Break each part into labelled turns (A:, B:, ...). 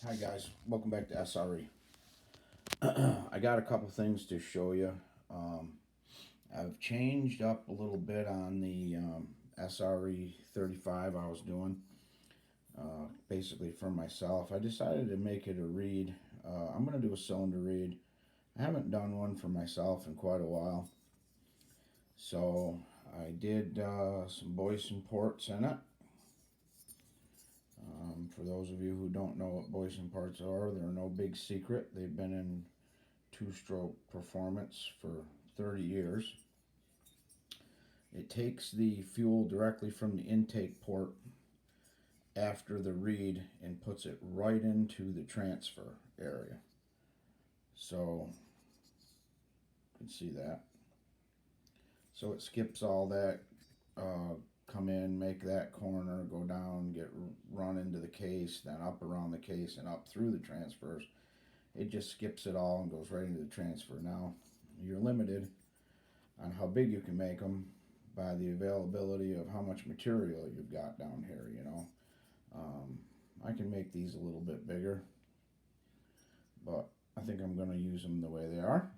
A: Hi guys, welcome back to SRE. I got a couple things to show you. Um, I've changed up a little bit on the SRE 35 I was doing, basically for myself. I decided to make it a reed. I'm going to do a cylinder reed. I haven't done one for myself in quite a while. So I did some Boyson ports in it. For those of you who don't know what Boyson ports are, they're no big secret. They've been in two-stroke performance for 30 years. It takes the fuel directly from the intake port after the reed and puts it right into the transfer area. So you can see that. So it skips all that, come in, make that corner, go down, get run into the case, then up around the case and up through the transfers. It just skips it all and goes right into the transfer. Now, you're limited on how big you can make them by the availability of how much material you've got down here, you know. I can make these a little bit bigger, but I think I'm going to use them the way they are.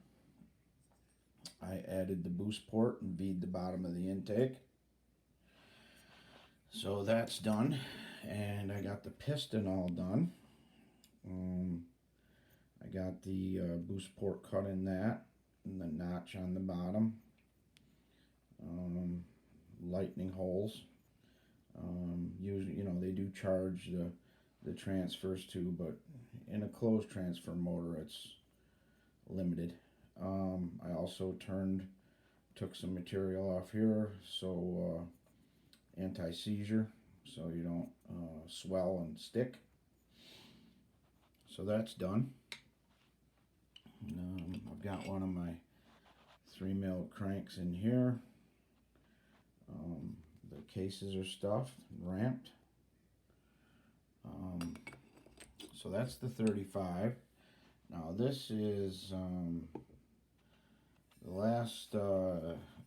A: I added the boost port and bead the bottom of the intake. So that's done, and I got the piston all done. I got the boost port cut in that, and the notch on the bottom. Lightning holes. Usually, you know, they do charge the transfers too, but in a closed transfer motor, it's limited. I also took some material off here, so anti-seizure, so you don't swell and stick. So that's done. I've got one of my 3mm cranks in here. The cases are stuffed, ramped. So that's the 35. Now this is the last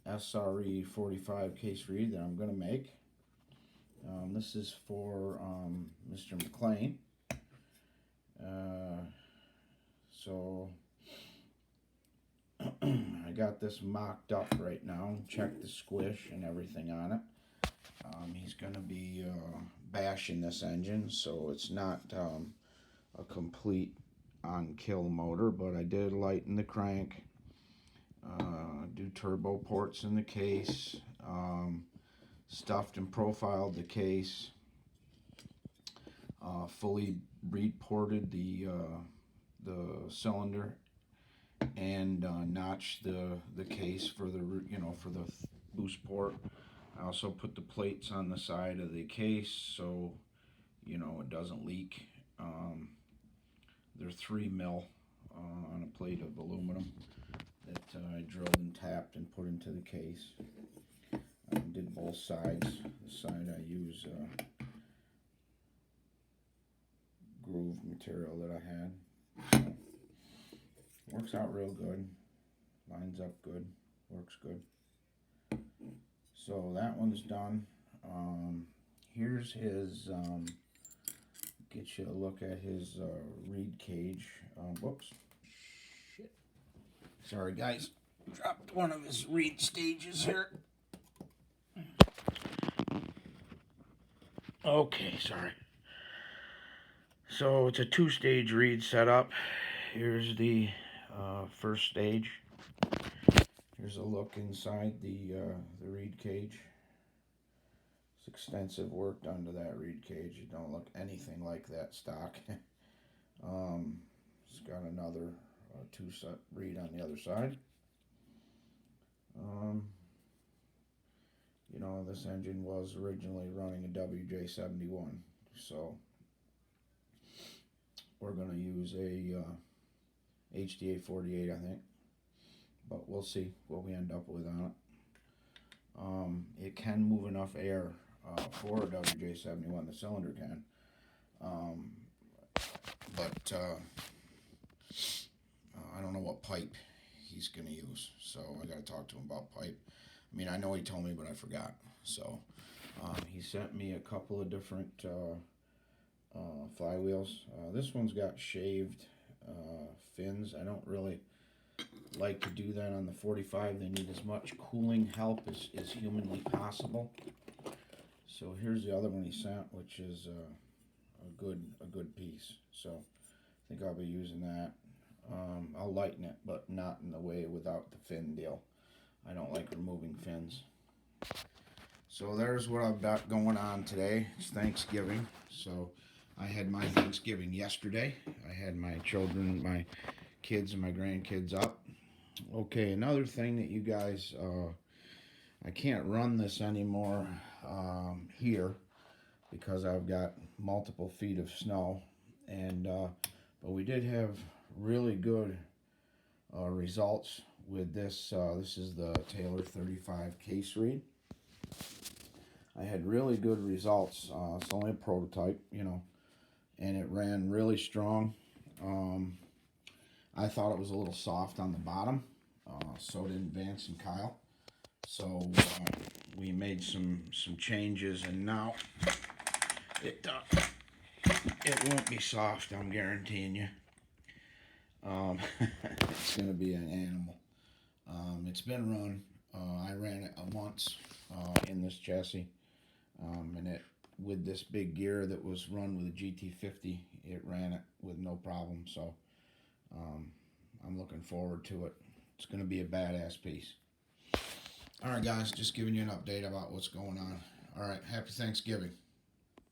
A: SRE 45 case reed that I'm going to make. This is for Mr. McLean. So I got this mocked up right now. Check the squish and everything on it. He's going to be bashing this engine, so it's not a complete on-kill motor, but I did lighten the crank, do turbo ports in the case, stuffed and profiled the case, fully reed ported the cylinder, and notched the case for the for the boost port. I also put the plates on the side of the case so it doesn't leak. They're 3mm on a plate of aluminum that I drilled and tapped and put into the case. I did both sides. The side I use groove material that I had. So, works out real good. Lines up good. Works good. So that one's done. Here's his, get you a look at his reed cage. Whoops. Shit. Sorry guys. Dropped one of his reed stages here. Okay, sorry. So it's a two-stage reed setup. Here's the first stage. Here's a look inside the reed cage. It's extensive work done to that reed cage. It don't look anything like that stock. It's got another two-set reed on the other side. This engine was originally running a WJ71, so we're going to use a HDA 48, I think, but we'll see what we end up with on it. It can move enough air for a WJ71, the cylinder can, but I don't know what pipe he's going to use, so I got to talk to him about pipe. I mean, I know he told me, but I forgot. So he sent me a couple of different flywheels. This one's got shaved fins. I don't really like to do that on the 45. They need as much cooling help as humanly possible. So here's the other one he sent, which is a good piece. So I think I'll be using that. I'll lighten it, but not in the way without the fin deal. I don't like removing fins. So there's what I've got going on today. It's Thanksgiving. So I had my Thanksgiving yesterday. I had my children, my kids and my grandkids up. Okay, another thing that you guys, I can't run this anymore here because I've got multiple feet of snow. And but we did have really good results with this. This is the Taylor 35 case reed. I had really good results. It's only a prototype, you know, and it ran really strong. I thought it was a little soft on the bottom. So did Vance and Kyle. So we made some changes, and now it won't be soft. I'm guaranteeing you. It's gonna be an animal. It's been run. I ran it once in this chassis, and it with this big gear that was run with a GT50, it ran it with no problem. So I'm looking forward to it. It's going to be a badass piece. All right, guys, just giving you an update about what's going on. All right, happy Thanksgiving.